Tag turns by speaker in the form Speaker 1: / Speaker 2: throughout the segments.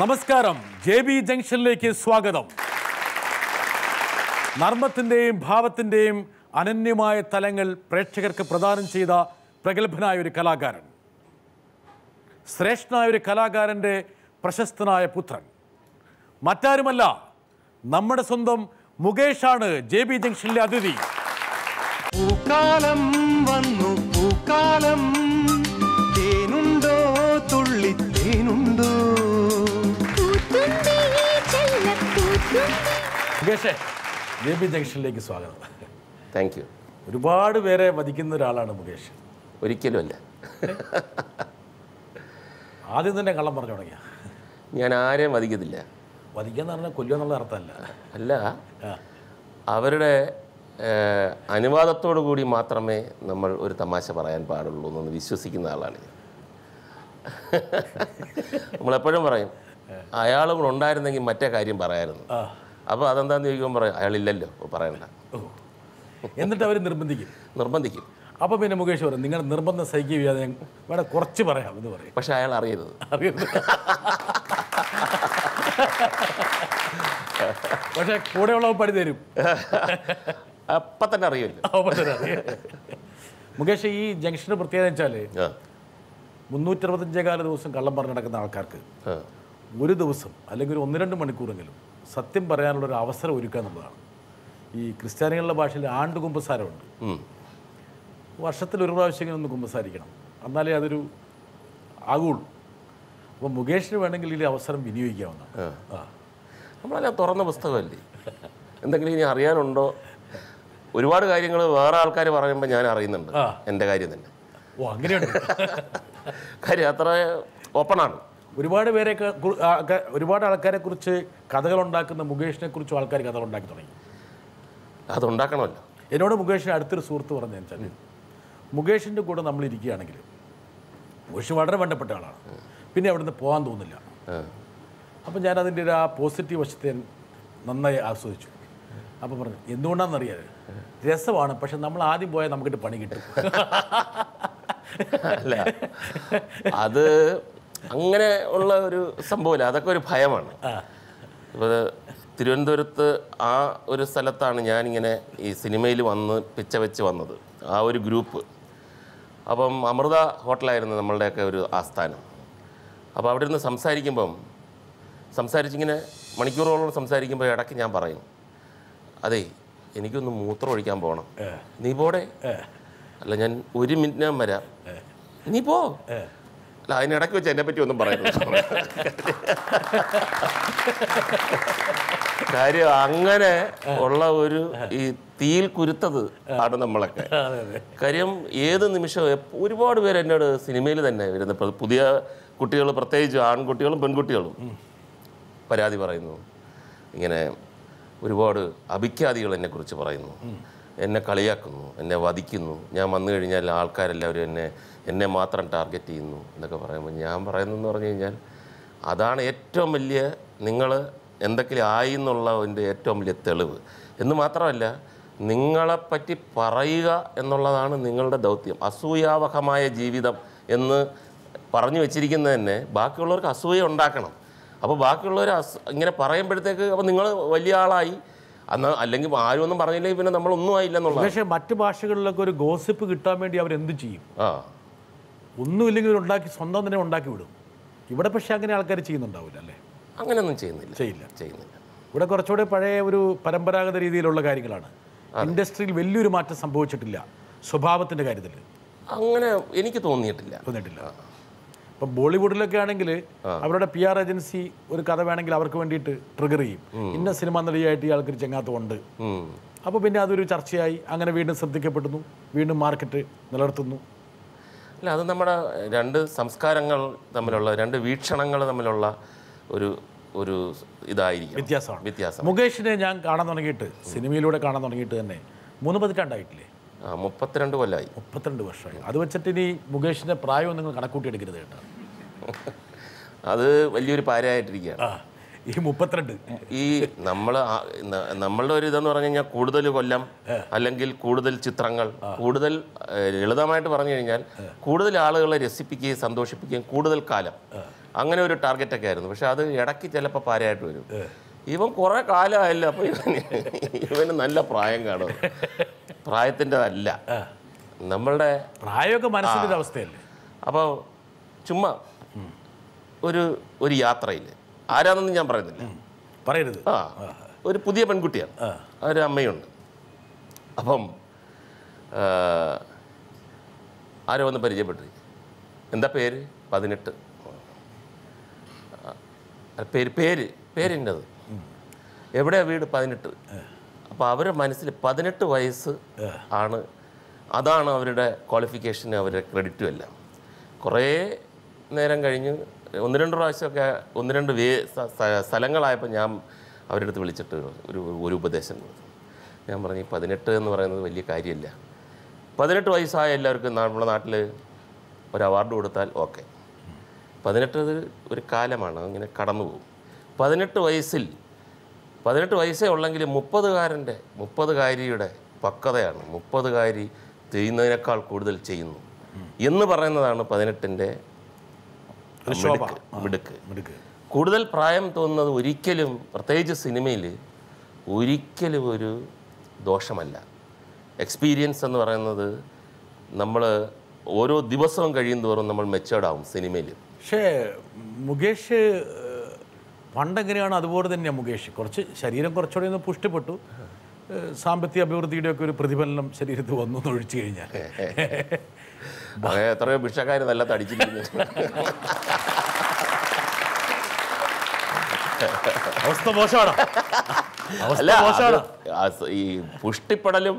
Speaker 1: നമസ്കാരം, JB ജംഗ്ഷനിലേക്ക് സ്വാഗതം. നർമ്മത്തിൻ്റെയും ഭാവത്തിൻ്റെയും അനന്യമായ തലങ്ങൾ പ്രേക്ഷകർക്ക് പ്രദാനം ചെയ്ത പ്രഗത്ഭനായ ഒരു കലാകാരൻ, ശ്രേഷ്ഠനായ ഒരു കലാകാരൻ്റെ പ്രശസ്തനായ പുത്രൻ, മറ്റാരുമല്ല നമ്മുടെ സ്വന്തം മുകേഷാണ് JB ജംഗ്ഷനിലെ അതിഥി.
Speaker 2: പൂക്കാലം വന്നു, പൂക്കാലം തേനുണ്ടോ, തുള്ളിത്തേനുണ്ടോ?
Speaker 1: മുകേഷേ, JB ജംഗ്ഷനിലേക്ക് സ്വാഗതം.
Speaker 3: Thank you.
Speaker 1: ഒരുപാട് പേരെ വധിക്കുന്ന ഒരാളാണ് മുകേഷ്.
Speaker 3: ഒരിക്കലുമല്ല.
Speaker 1: ആദ്യം തന്നെ കള്ളം പറഞ്ഞു തുടങ്ങിയ.
Speaker 3: ഞാൻ ആരെയും വധിക്കത്തില്ല.
Speaker 1: വധിക്കാന്ന് പറഞ്ഞാൽ കൊല്ലുക എന്നുള്ള അർത്ഥമല്ല.
Speaker 3: അല്ല, അവരുടെ അനുവാദത്തോടു കൂടി മാത്രമേ നമ്മൾ ഒരു തമാശ പറയാൻ പാടുള്ളൂ എന്ന് വിശ്വസിക്കുന്ന ആളാണ് ഞാൻ. നമ്മളെപ്പോഴും പറയും, അയാൾ കൂടെ ഉണ്ടായിരുന്നെങ്കിൽ മറ്റേ കാര്യം പറയാമായിരുന്നു. അപ്പോൾ അതെന്താണെന്ന് ചോദിക്കുമ്പോൾ പറയും, അയാളില്ലല്ലോ, പറയണ്ട.
Speaker 1: എന്നിട്ട് അവർ നിർബന്ധിക്കും. അപ്പോൾ പിന്നെ മുകേഷ് പറയും, നിങ്ങൾ നിർബന്ധം സഹിക്കുക, വേണം കുറച്ച് പറയാം എന്ന് പറയും.
Speaker 3: പക്ഷെ അയാൾ അറിയരുത്.
Speaker 1: പക്ഷെ കൂടെയുള്ളവർ പണി തരും.
Speaker 3: അപ്പം തന്നെ അറിയില്ല.
Speaker 1: മുകേഷ്, ഈ ജംഗ്ഷന് പ്രത്യേകത വെച്ചാൽ 365 ദിവസം കള്ളം പറഞ്ഞു നടക്കുന്ന ആൾക്കാർക്ക് ഒരു ദിവസം അല്ലെങ്കിൽ ഒരു 1-2 മണിക്കൂറെങ്കിലും സത്യം പറയാനുള്ളൊരു അവസരം ഒരുക്കുക എന്നുള്ളതാണ്. ഈ ക്രിസ്ത്യാനികളുടെ ഭാഷയിൽ ആണ്ട് കുമ്പസാരമുണ്ട്. വർഷത്തിൽ ഒരു പ്രാവശ്യം ഒന്ന് കുമ്പസാരിക്കണം, എന്നാലേ അതൊരു ആകുള്ളൂ. അപ്പോൾ മുകേഷിന് വേണമെങ്കിൽ ഈ അവസരം വിനിയോഗിക്കാവുന്നതാണ്.
Speaker 3: നമ്മളെല്ലാം തുറന്ന പുസ്തകമല്ലേ, എന്തെങ്കിലും ഇനി അറിയാനുണ്ടോ? ഒരുപാട് കാര്യങ്ങൾ വേറെ ആൾക്കാർ പറയുമ്പോൾ ഞാൻ അറിയുന്നുണ്ട്, എൻ്റെ കാര്യം തന്നെ.
Speaker 1: ഓ, അങ്ങനെയുണ്ട്.
Speaker 3: കാര്യം അത്ര ഓപ്പണാണ്.
Speaker 1: ഒരുപാട് ആൾക്കാരെ കുറിച്ച് കഥകളുണ്ടാക്കുന്ന മുകേഷിനെ കുറിച്ചും ആൾക്കാർ കഥകളുണ്ടാക്കി തുടങ്ങി.
Speaker 3: അതുണ്ടാക്കണമല്ലോ.
Speaker 1: എന്നോട് മുകേഷിന് അടുത്തൊരു സുഹൃത്ത് പറഞ്ഞു വെച്ചാൽ, മുകേഷിൻ്റെ കൂടെ നമ്മൾ ഇരിക്കുകയാണെങ്കിൽ മുകേഷ് വളരെ വേണ്ടപ്പെട്ട ആളാണ്, പിന്നെ അവിടുന്ന് പോകാൻ തോന്നില്ല. അപ്പം ഞാൻ അതിൻ്റെ ഒരു ആ പോസിറ്റീവ് വശത്തെ നന്നായി ആസ്വദിച്ചു. അപ്പോൾ പറഞ്ഞു, എന്തുകൊണ്ടാണെന്നറിയാതെ രസമാണ്, പക്ഷെ നമ്മൾ ആദ്യം പോയാൽ നമുക്കിട്ട് പണി കിട്ടും.
Speaker 3: അല്ല, അത് അങ്ങനെ ഉള്ള ഒരു സംഭവമില്ല, അതൊക്കെ ഒരു ഭയമാണ്. ഇപ്പോൾ തിരുവനന്തപുരത്ത് ആ ഒരു സ്ഥലത്താണ് ഞാനിങ്ങനെ ഈ സിനിമയിൽ വന്ന് പിച്ച വെച്ച് വന്നത്, ആ ഒരു ഗ്രൂപ്പ്. അപ്പം അമൃത ഹോട്ടലായിരുന്നു നമ്മളുടെയൊക്കെ ഒരു ആസ്ഥാനം. അപ്പോൾ അവിടെ നിന്ന് സംസാരിച്ചിങ്ങനെ മണിക്കൂറുകളോളം സംസാരിക്കുമ്പോൾ ഇടയ്ക്ക് ഞാൻ പറയും, അതെ എനിക്കൊന്ന് മൂത്രം ഒഴിക്കാൻ പോകണം, നീ പോടെ. അല്ല, ഞാൻ 1 മിനിറ്റിനകം വരാം, നീ പോ. അല്ല, അതിനിടയ്ക്ക് വെച്ച് എന്നെ പറ്റി ഒന്നും പറയുന്നു. കാര്യം അങ്ങനെ ഉള്ള ഒരു ഈ തീയിൽ കുരുത്തത് ആണ് നമ്മളൊക്കെ. കാര്യം ഏത് നിമിഷവും ഒരുപാട് പേര് എന്നോട് സിനിമയിൽ തന്നെ വരുന്ന പുതിയ കുട്ടികൾ, പ്രത്യേകിച്ച് ആൺകുട്ടികളും പെൺകുട്ടികളും പരാതി പറയുന്നു. ഇങ്ങനെ ഒരുപാട് അഭിഖ്യാതികൾ എന്നെക്കുറിച്ച് പറയുന്നു, എന്നെ കളിയാക്കുന്നു, എന്നെ വധിക്കുന്നു, ഞാൻ വന്നു കഴിഞ്ഞാൽ ആൾക്കാരെല്ലാവരും എന്നെ മാത്രം ടാർഗറ്റ് ചെയ്യുന്നു എന്നൊക്കെ പറയുമ്പോൾ ഞാൻ പറയുന്നതെന്ന് പറഞ്ഞു കഴിഞ്ഞാൽ, അതാണ് ഏറ്റവും വലിയ നിങ്ങൾ എന്തൊക്കെയും ആയി എന്നുള്ളതിൻ്റെ ഏറ്റവും വലിയ തെളിവ്. എന്ന് മാത്രമല്ല, നിങ്ങളെപ്പറ്റി പറയുക എന്നുള്ളതാണ് നിങ്ങളുടെ ദൗത്യം. അസൂയാവഹമായ ജീവിതം എന്ന് പറഞ്ഞു വെച്ചിരിക്കുന്നത് തന്നെ ബാക്കിയുള്ളവർക്ക് അസൂയ ഉണ്ടാക്കണം. അപ്പോൾ ബാക്കിയുള്ളവർ ഇങ്ങനെ പറയുമ്പോഴത്തേക്ക് അപ്പോൾ നിങ്ങൾ വലിയ ആളായി, അന്ന് അല്ലെങ്കിൽ ആരും ഒന്നും പറഞ്ഞില്ലെങ്കിൽ പിന്നെ നമ്മളൊന്നും ആയില്ല എന്നുള്ളത്.
Speaker 1: പക്ഷേ മറ്റു ഭാഷകളിലൊക്കെ ഒരു ഗോസിപ്പ് കിട്ടാൻ വേണ്ടി അവരെന്ത് ചെയ്യും? ഒന്നുമില്ലെങ്കിൽ സ്വന്തം തന്നെ ഉണ്ടാക്കി വിടും. ഇവിടെ പക്ഷേ അങ്ങനെ ആൾക്കാർ ചെയ്യുന്നുണ്ടാവില്ല, അല്ലേ?
Speaker 3: അങ്ങനെയൊന്നും ചെയ്യുന്നില്ല.
Speaker 1: ഇവിടെ കുറച്ചുകൂടെ പഴയ ഒരു പരമ്പരാഗത രീതിയിലുള്ള കാര്യങ്ങളാണ്. ഇൻഡസ്ട്രിയിൽ വലിയൊരു മാറ്റം സംഭവിച്ചിട്ടില്ല സ്വഭാവത്തിൻ്റെ കാര്യത്തിൽ.
Speaker 3: അങ്ങനെ എനിക്ക് തോന്നിയിട്ടില്ല.
Speaker 1: ഇപ്പം ബോളിവുഡിലൊക്കെ ആണെങ്കിൽ അവരുടെ PR ഏജൻസി ഒരു കഥ വേണമെങ്കിൽ അവർക്ക് വേണ്ടിയിട്ട് ട്രിഗർ ചെയ്യും, ഇന്ന സിനിമ നടിയായിട്ട് ഇയാൾക്കൊരു ചെങ്ങാത്തമുണ്ട്. അപ്പോൾ പിന്നെ അതൊരു ചർച്ചയായി, അങ്ങനെ വീണ്ടും ശ്രദ്ധിക്കപ്പെടുന്നു, വീണ്ടും മാർക്കറ്റ് നിലനിർത്തുന്നു.
Speaker 3: അല്ല, അത് നമ്മുടെ 2 സംസ്കാരങ്ങൾ തമ്മിലുള്ള 2 വീക്ഷണങ്ങൾ തമ്മിലുള്ള ഒരു ഇതായിരിക്കും, വ്യത്യാസം.
Speaker 1: മുകേഷിനെ ഞാൻ കാണാൻ തുടങ്ങിയിട്ട്, സിനിമയിലൂടെ കാണാൻ തുടങ്ങിയിട്ട് തന്നെ 3 പതിറ്റാണ്ടായിട്ടില്ലേ?
Speaker 3: 32 കൊല്ലമായി.
Speaker 1: 32 വർഷമായി. അത് വെച്ചിട്ട് ഇനി മുകേഷിൻ്റെ പ്രായം നിങ്ങൾ കണക്കൂട്ടിയെടുക്കരുത് കേട്ടോ.
Speaker 3: അത് വലിയൊരു പാരയായിട്ടിരിക്കുകയാണ്
Speaker 1: ഈ 32.
Speaker 3: ഈ നമ്മളുടെ ഒരു ഇതെന്ന് പറഞ്ഞു കഴിഞ്ഞാൽ കൂടുതൽ കൊല്ലം, അല്ലെങ്കിൽ കൂടുതൽ ചിത്രങ്ങൾ, കൂടുതൽ ലളിതമായിട്ട് പറഞ്ഞു കഴിഞ്ഞാൽ കൂടുതൽ ആളുകളെ രസിപ്പിക്കുകയും സന്തോഷിപ്പിക്കുകയും കൂടുതൽ കാലം അങ്ങനെ ഒരു ടാർഗറ്റൊക്കെ ആയിരുന്നു. പക്ഷെ അത് ഇടയ്ക്ക് ചിലപ്പോൾ പാരയായിട്ട് വരും. ഇവൻ കുറേ കാലമായല്ലോ, അപ്പോൾ ഇവന് നല്ല പ്രായം കാണും. പ്രായത്തിൻ്റെതല്ല, നമ്മളുടെ
Speaker 1: പ്രായമൊക്കെ മനസ്സിൻ്റെ അവസ്ഥയല്ലേ.
Speaker 3: അപ്പോൾ ചുമ്മാ ഒരു യാത്രയിൽ ആരാണെന്ന് ഞാൻ പറയുന്നില്ല,
Speaker 1: പറയരുത്.
Speaker 3: ഒരു പുതിയ പെൺകുട്ടിയാണ്, ഒരു അമ്മയുണ്ട്. അപ്പം ആരോ ഒന്ന് പരിചയപ്പെട്ടു. എന്താ പേര്? 18. പേരിൻ്റെത് എവിടെയാണ് വീട്? 18. അപ്പോൾ അവരുടെ മനസ്സിൽ 18 വയസ്സ് ആണ്, അതാണ് അവരുടെ ക്വാളിഫിക്കേഷന്, അവരുടെ ക്രെഡിറ്റും എല്ലാം. കുറേ നേരം കഴിഞ്ഞ് 1-2 പ്രാവശ്യമൊക്കെ 1-2 സ്ഥലങ്ങളായപ്പോൾ ഞാൻ അവരുടെ അടുത്ത് വിളിച്ചിട്ട് ഒരു ഉപദേശം കൊടുത്തു. ഞാൻ പറഞ്ഞു, 18 എന്ന് പറയുന്നത് വലിയ കാര്യമില്ല. 18 വയസ്സായ എല്ലാവർക്കും നമ്മുടെ നാട്ടിൽ ഒരു അവാർഡ് കൊടുത്താൽ ഓക്കെ. 18 ഒരു കാലമാണ്, അങ്ങനെ കടന്നു പോകും. 18 വയസ്സേ ഉള്ളെങ്കിൽ 30-കാരിയുടെ പക്വതയാണ്. 30-കാരി ചെയ്യുന്നതിനേക്കാൾ കൂടുതൽ ചെയ്യുന്നു എന്ന് പറയുന്നതാണ് 18-ൻ്റെ മിടുക്ക്. കൂടുതൽ പ്രായം തോന്നുന്നത് ഒരിക്കലും, പ്രത്യേകിച്ച് സിനിമയിൽ, ഒരിക്കലും ഒരു ദോഷമല്ല. എക്സ്പീരിയൻസ് എന്ന് പറയുന്നത് നമ്മൾ ഓരോ ദിവസവും കഴിയുന്തോറും നമ്മൾ മെച്ചേർഡാവും സിനിമയിൽ.
Speaker 1: പക്ഷേ മുകേഷ് പണ്ടെങ്ങനെയാണ് അതുപോലെ തന്നെയാണ് മുകേഷ്. കുറച്ച് ശരീരം കുറച്ചുകൂടെ ഒന്ന് പുഷ്ടിപ്പെട്ടു, സാമ്പത്തിക അഭിവൃദ്ധിയുടെയൊക്കെ ഒരു പ്രതിഫലനം ശരീരത്തിൽ വന്നു എന്ന് ഒഴിച്ചു കഴിഞ്ഞാൽ.
Speaker 3: എത്രയോ ഭിക്ഷക്കാർ നല്ല തടിച്ചിരിക്കുന്നു.
Speaker 1: അവസ്ഥ മോശമാണ്.
Speaker 3: അല്ല, ഈ പുഷ്ടിപ്പെടലും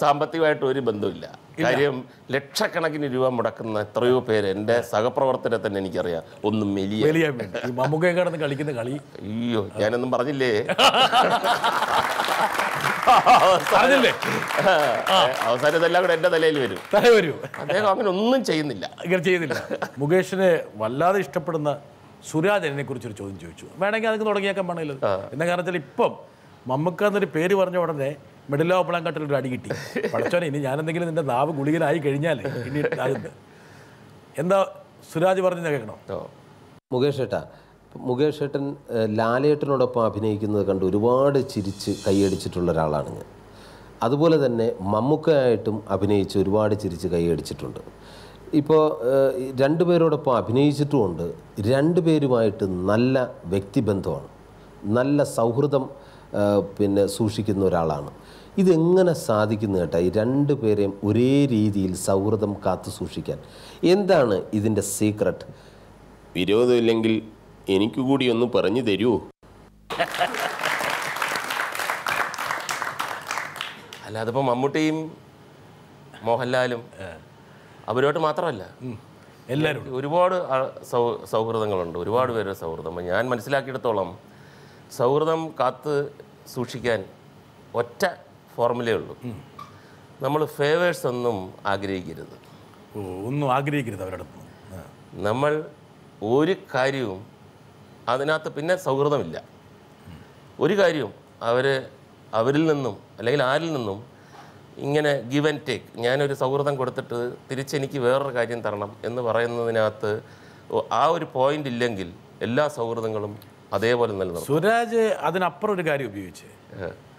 Speaker 3: സാമ്പത്തികമായിട്ട് ഒരു ബന്ധമില്ല. കാര്യം ലക്ഷക്കണക്കിന് രൂപ മുടക്കുന്ന എത്രയോ പേര്, എൻ്റെ സഹപ്രവർത്തകരെ തന്നെ എനിക്കറിയാം, ഒന്നും മെലിയാൻ
Speaker 1: വേണ്ടി മമ്മൂക്കയെ കിടന്ന് കളിക്കുന്ന കളി.
Speaker 3: അയ്യോ, ഞാനൊന്നും പറഞ്ഞില്ലേ. അവസാനം ഇതെല്ലാം കൂടെ എൻ്റെ തലയിൽ വരും. അദ്ദേഹം അങ്ങനെ ഒന്നും ചെയ്യുന്നില്ല.
Speaker 1: മുകേഷിനെ വല്ലാതെ ഇഷ്ടപ്പെടുന്ന സുരാജനെ കുറിച്ചൊരു ചോദ്യം ചോദിച്ചു. വേണമെങ്കിൽ അതൊക്കെ തുടങ്ങിയേക്കാൻ പാടില്ല. എന്താ കാരണത്തിൽ ഇപ്പം മമ്മൂക്ക എന്നൊരു പേര് പറഞ്ഞ ഉടനെ മെഡൽ ഓഫ് പ്ലാങ്കാട്ടിൽ ഒരു അടി കിട്ടി. പഠിച്ചോനെ, ഇനി ഞാനെന്തെങ്കിലും നിന്റെ നാവ് ഗുളികനായി കഴിഞ്ഞാൽ ഇനി എന്താ സുരാജ് പറഞ്ഞ് കേൾക്കണം.
Speaker 4: മുകേഷ് ഏട്ടൻ ലാലേട്ടനോടൊപ്പം അഭിനയിക്കുന്നത് കണ്ട് ഒരുപാട് ചിരിച്ച് കൈയടിച്ചിട്ടുള്ള ഒരാളാണ് ഞാൻ. അതുപോലെ തന്നെ മമ്മൂക്കയായിട്ടും അഭിനയിച്ച് ഒരുപാട് ചിരിച്ച് കൈയടിച്ചിട്ടുണ്ട്. ഇപ്പോൾ രണ്ടുപേരോടൊപ്പം അഭിനയിച്ചിട്ടുമുണ്ട്. രണ്ടുപേരുമായിട്ട് നല്ല വ്യക്തിബന്ധമാണ്, നല്ല സൗഹൃദം സൂക്ഷിക്കുന്ന ഒരാളാണ്. ഇതെങ്ങനെ സാധിക്കുന്നു കേട്ടാ, ഈ രണ്ടുപേരെയും ഒരേ രീതിയിൽ സൗഹൃദം കാത്തു സൂക്ഷിക്കാൻ? എന്താണ് ഇതിൻ്റെ സീക്രട്ട്?
Speaker 5: വിരോധമില്ലെങ്കിൽ എനിക്ക് കൂടി ഒന്ന് പറഞ്ഞു തരുമോ?
Speaker 3: അല്ല, അതിപ്പോൾ മമ്മൂട്ടിയും മോഹൻലാലും അവരോട്ട് മാത്രമല്ല,
Speaker 1: എല്ലാവരും
Speaker 3: ഒരുപാട് സൗഹൃദങ്ങളുണ്ട്, ഒരുപാട് പേരുടെ സൗഹൃദം. ഞാൻ മനസ്സിലാക്കിയെടുത്തോളം സൗഹൃദം കാത്ത് സൂക്ഷിക്കാൻ ഒറ്റ ഫോർമുലയേ ഉള്ളൂ. നമ്മൾ ഫേവേഴ്സ് ഒന്നും ആഗ്രഹിക്കരുത്.
Speaker 1: അവരുടെ
Speaker 3: നമ്മൾ ഒരു കാര്യവും അതിനകത്ത് പിന്നെ സൗഹൃദമില്ല. ഒരു കാര്യവും അവരിൽ നിന്നും അല്ലെങ്കിൽ ആരിൽ നിന്നും ഇങ്ങനെ ഗിവ് ആൻഡ് ടേക്ക്, ഞാനൊരു സൗഹൃദം കൊടുത്തിട്ട് തിരിച്ചെനിക്ക് വേറൊരു കാര്യം തരണം എന്ന് പറയുന്നതിനകത്ത് ആ ഒരു പോയിന്റ് ഇല്ലെങ്കിൽ എല്ലാ സൗഹൃദങ്ങളും അതേപോലെ നിലനിർത്തും.
Speaker 1: സുരാജ് അതിനപ്പുറം ഒരു കാര്യം ഉപയോഗിച്ച്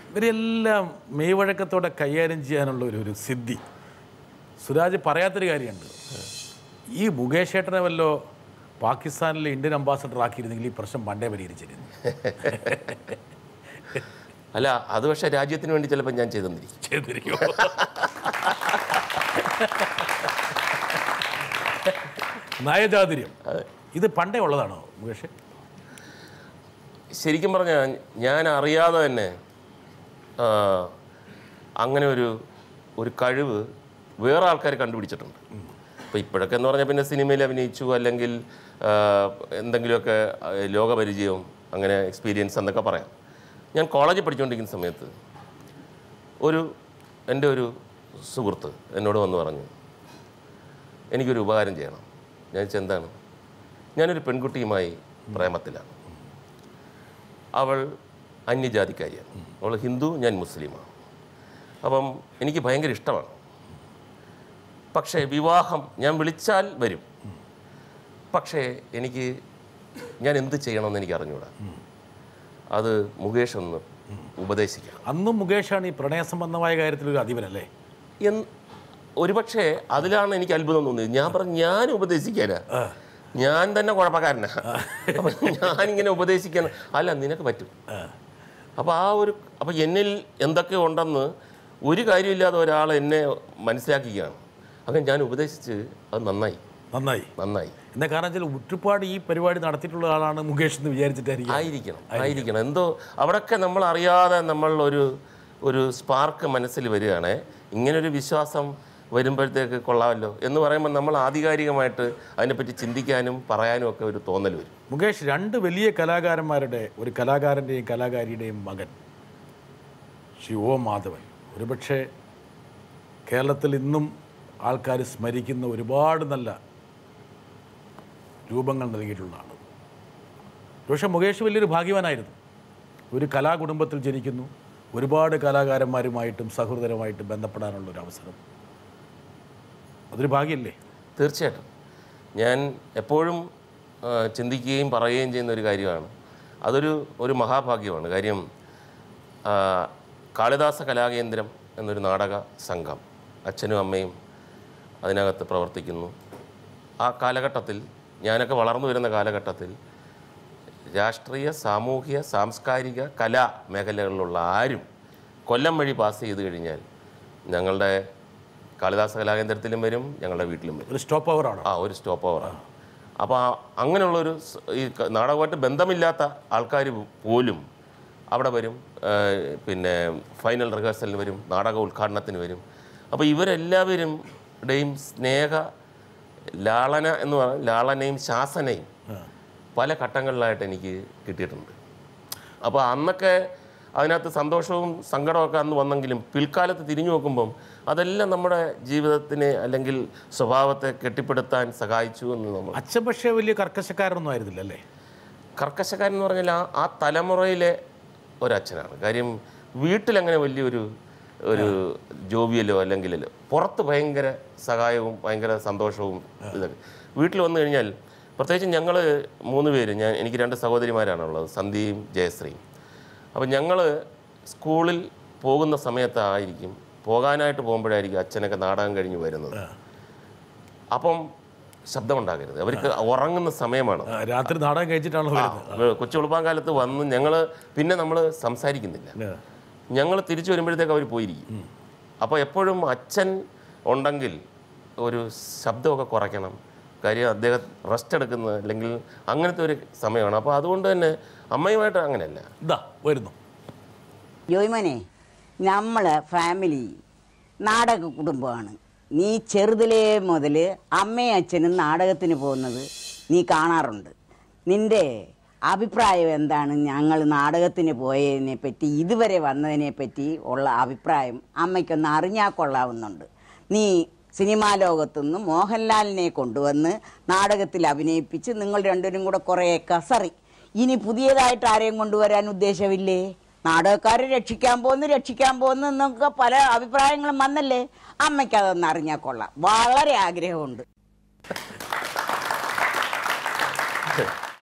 Speaker 1: ഇവരെല്ലാം മെയ്വഴക്കത്തോടെ കൈകാര്യം ചെയ്യാനുള്ള ഒരു സിദ്ധി സുരാജ് പറയാത്തൊരു കാര്യമുണ്ട്. ഈ മുകേഷ് ഏട്ടനെ വല്ലോ പാകിസ്ഥാനിലെ ഇന്ത്യൻ അംബാസഡർ ആക്കിയിരുന്നെങ്കിൽ ഈ പ്രശ്നം പണ്ടേ പരിഹരിച്ചിരുന്നു.
Speaker 3: അല്ല, അത് പക്ഷേ രാജ്യത്തിന് വേണ്ടി ചിലപ്പോൾ ഞാൻ ചെയ്തിരിക്കും.
Speaker 1: നയചാതുര്യം ഇത് പണ്ടേ ഉള്ളതാണോ മുകേഷ്?
Speaker 3: ശരിക്കും പറഞ്ഞാൽ ഞാൻ അറിയാതെ തന്നെ അങ്ങനെ ഒരു കഴിവ് വേറെ ആൾക്കാർ കണ്ടുപിടിച്ചിട്ടുണ്ട്. അപ്പോൾ ഇപ്പോഴൊക്കെ എന്ന് പറഞ്ഞാൽ പിന്നെ സിനിമയിൽ അഭിനയിച്ചു, അല്ലെങ്കിൽ എന്തെങ്കിലുമൊക്കെ ലോകപരിചയവും അങ്ങനെ എക്സ്പീരിയൻസ് എന്നൊക്കെ പറയാം. ഞാൻ കോളേജിൽ പഠിച്ചുകൊണ്ടിരിക്കുന്ന സമയത്ത് എൻ്റെ ഒരു സുഹൃത്ത് എന്നോട് വന്ന് പറഞ്ഞു, എനിക്കൊരു ഉപകാരം ചെയ്യണം. ഞാൻ ചോദിച്ചാൽ എന്താണ്? ഞാനൊരു പെൺകുട്ടിയുമായി പ്രേമത്തിലാണ്. അവൾ അന്യജാതിക്കാരിയാണ്, അവൾ ഹിന്ദു, ഞാൻ മുസ്ലിമാണ്. അപ്പം എനിക്ക് ഭയങ്കര ഇഷ്ടമാണ്. പക്ഷേ വിവാഹം ഞാൻ വിളിച്ചാൽ വരും, പക്ഷേ എനിക്ക് ഞാൻ എന്ത് ചെയ്യണമെന്ന് എനിക്ക് അറിഞ്ഞൂടാ. അത് മുകേഷ് ഒന്ന് ഉപദേശിക്കണം.
Speaker 1: അന്നും മുകേഷാണ് ഈ പ്രണയ സംബന്ധമായ കാര്യത്തിൽ ഒരു അധിപനല്ലേ?
Speaker 3: ഒരുപക്ഷെ അതിലാണ് എനിക്ക് അത്ഭുതം തോന്നിയത്. ഞാൻ പറഞ്ഞു ഞാൻ ഉപദേശിക്കാനാ, ഞാൻ തന്നെ കുഴപ്പക്കാരനാ, അപ്പം ഞാനിങ്ങനെ ഉപദേശിക്കാൻ അല്ല നിനക്ക് പറ്റും. അപ്പോൾ എന്നിൽ എന്തൊക്കെ ഉണ്ടെന്ന് ഒരു കാര്യമില്ലാതെ ഒരാൾ എന്നെ മനസ്സിലാക്കിക്കുകയാണ്. അങ്ങനെ ഞാൻ ഉപദേശിച്ച് അത് നന്നായി.
Speaker 1: എന്താ കാരണം വെച്ചാൽ ഉറ്റുപാട് ഈ പരിപാടി നടത്തിയിട്ടുള്ള ആളാണ് മുകേഷ് എന്ന് വിചാരിച്ചിട്ടായിരിക്കും.
Speaker 3: ആയിരിക്കണം എന്തോ അവിടെയൊക്കെ നമ്മൾ അറിയാതെ നമ്മൾ ഒരു സ്പാർക്ക് മനസ്സിൽ വരികയാണ്. ഇങ്ങനൊരു വിശ്വാസം വരുമ്പോഴത്തേക്ക് കൊള്ളാമല്ലോ എന്ന് പറയുമ്പോൾ നമ്മൾ ആധികാരികമായിട്ട് അതിനെപ്പറ്റി ചിന്തിക്കാനും പറയാനും ഒക്കെ ഒരു തോന്നൽ വരും.
Speaker 1: മുകേഷ്, 2 വലിയ കലാകാരന്മാരുടെ, ഒരു കലാകാരൻ്റെയും കലാകാരിയുടെയും മകൻ ശ്രീ ഒ മാധവൻ, ഒരുപക്ഷെ കേരളത്തിൽ ഇന്നും ആൾക്കാർ സ്മരിക്കുന്ന ഒരുപാട് നല്ല രൂപങ്ങൾ നൽകിയിട്ടുള്ളതാണ്. പക്ഷേ മുകേഷ് വലിയൊരു ഭാഗ്യവാനായിരുന്നു. ഒരു കലാകുടുംബത്തിൽ ജനിക്കുന്നു, ഒരുപാട് കലാകാരന്മാരുമായിട്ടും സഹൃദയമായിട്ടും ബന്ധപ്പെടാനുള്ളൊരു അവസരം. അതൊരു ഭാഗ്യമല്ലേ?
Speaker 3: തീർച്ചയായിട്ടും. ഞാൻ എപ്പോഴും ചിന്തിക്കുകയും പറയുകയും ചെയ്യുന്ന ഒരു കാര്യമാണ്. അതൊരു മഹാഭാഗ്യമാണ്. കാര്യം കാളിദാസ കലാകേന്ദ്രം എന്നൊരു നാടക സംഘം അച്ഛനും അമ്മയും അതിനകത്ത് പ്രവർത്തിക്കുന്നു. ആ കാലഘട്ടത്തിൽ ഞാനൊക്കെ വളർന്നു വരുന്ന കാലഘട്ടത്തിൽ രാഷ്ട്രീയ, സാമൂഹ്യ, സാംസ്കാരിക, കലാ മേഖലകളിലുള്ള ആരും കൊല്ലം വഴി പാസ് ചെയ്ത് കഴിഞ്ഞാൽ ഞങ്ങളുടെ കാളിദാസ കലാകേന്ദ്രത്തിലും വരും, ഞങ്ങളുടെ വീട്ടിലും വരും.
Speaker 1: ഒരു സ്റ്റോപ്പ് ഓവറാണ്.
Speaker 3: ഒരു സ്റ്റോപ്പ് ഓവറാണ്. അപ്പോൾ അങ്ങനെയുള്ളൊരു ഈ നാടകമായിട്ട് ബന്ധമില്ലാത്ത ആൾക്കാർ പോലും അവിടെ വരും. പിന്നെ ഫൈനൽ റിഹേഴ്സലിന് വരും, നാടക ഉദ്ഘാടനത്തിന് വരും. അപ്പോൾ ഇവരെല്ലാവരുടെയും സ്നേഹ ലാളന എന്ന് പറഞ്ഞാൽ ലാളനയും ശാസനയും പല ഘട്ടങ്ങളിലായിട്ട് എനിക്ക് കിട്ടിയിട്ടുണ്ട്. അപ്പോൾ അന്നൊക്കെ അതിനകത്ത് സന്തോഷവും സങ്കടമൊക്കെ അന്ന് വന്നെങ്കിലും പിൽക്കാലത്ത് തിരിഞ്ഞു നോക്കുമ്പം അതെല്ലാം നമ്മുടെ ജീവിതത്തിനെ അല്ലെങ്കിൽ സ്വഭാവത്തെ കെട്ടിപ്പടുത്താൻ സഹായിച്ചു എന്ന് നമ്മൾ.
Speaker 1: അച്ഛൻ പക്ഷേ വലിയ കർക്കശക്കാരനൊന്നും ആയിരുന്നില്ല അല്ലേ?
Speaker 3: കർക്കശക്കാരൻ എന്ന് പറഞ്ഞാൽ ആ തലമുറയിലെ ഒരച്ഛനാണ്. കാര്യം വീട്ടിലങ്ങനെ വലിയൊരു ജോവിയലോ അല്ലെങ്കിലോ, പുറത്ത് ഭയങ്കര സഹായവും ഭയങ്കര സന്തോഷവും ഇതൊക്കെ. വീട്ടിൽ വന്നു കഴിഞ്ഞാൽ പ്രത്യേകിച്ച് ഞങ്ങൾ 3 പേര്, എനിക്ക് 2 സഹോദരിമാരാണുള്ളത്, സന്ധ്യയും ജയശ്രീയും. അപ്പം ഞങ്ങൾ സ്കൂളിൽ പോകുന്ന സമയത്തായിരിക്കും, പോകാനായിട്ട് പോകുമ്പോഴായിരിക്കും അച്ഛനൊക്കെ നാടകം കഴിഞ്ഞ് വരുന്നത്. അപ്പം ശബ്ദമുണ്ടാകരുത്, അവർക്ക് ഉറങ്ങുന്ന സമയമാണ്,
Speaker 1: രാത്രി നാടകം കഴിച്ചിട്ടാണ്.
Speaker 3: കൊച്ചു വെളുപ്പാങ്കാലത്ത് വന്ന് പിന്നെ നമ്മൾ സംസാരിക്കുന്നില്ല. ഞങ്ങൾ തിരിച്ചു വരുമ്പോഴത്തേക്ക് അവർ പോയിരിക്കും. അപ്പോൾ എപ്പോഴും അച്ഛൻ ഉണ്ടെങ്കിൽ ഒരു ശബ്ദമൊക്കെ കുറയ്ക്കണം. കാര്യം അദ്ദേഹം റെസ്റ്റ് എടുക്കുന്നത് അല്ലെങ്കിൽ അങ്ങനത്തെ ഒരു സമയമാണ്. അപ്പോൾ അതുകൊണ്ട് തന്നെ അമ്മയുമായിട്ട് അങ്ങനെയല്ല.
Speaker 1: ഇതാ വരുന്നു
Speaker 6: ജോയ്മോനെ, നമ്മളെ ഫാമിലി നാടക കുടുംബമാണ്. നീ ചെറുതിലേ മുതൽ അമ്മയും അച്ഛനും നാടകത്തിന് പോകുന്നത് നീ കാണാറുണ്ട്. നിൻ്റെ അഭിപ്രായം എന്താണ്? ഞങ്ങൾ നാടകത്തിന് പോയതിനെ പറ്റി, ഇതുവരെ വന്നതിനെ പറ്റി ഉള്ള അഭിപ്രായം അമ്മയ്ക്കൊന്ന് അറിഞ്ഞാൽ കൊള്ളാവുന്നുണ്ട്. നീ സിനിമാ ലോകത്തുനിന്ന് മോഹൻലാലിനെ കൊണ്ടുവന്ന് നാടകത്തിൽ അഭിനയിപ്പിച്ച് നിങ്ങൾ 2 കൂടെ കുറേ കസറി. ഇനി പുതിയതായിട്ട് ആരെയും കൊണ്ടുവരാൻ ഉദ്ദേശമില്ലേ? നാടകക്കാരെ രക്ഷിക്കാൻ പോകുന്നു എന്നൊക്കെ പല അഭിപ്രായങ്ങളും വന്നല്ലേ? അമ്മയ്ക്ക് അതൊന്ന് അറിഞ്ഞാൽ കൊള്ളാം, വളരെ ആഗ്രഹമുണ്ട്.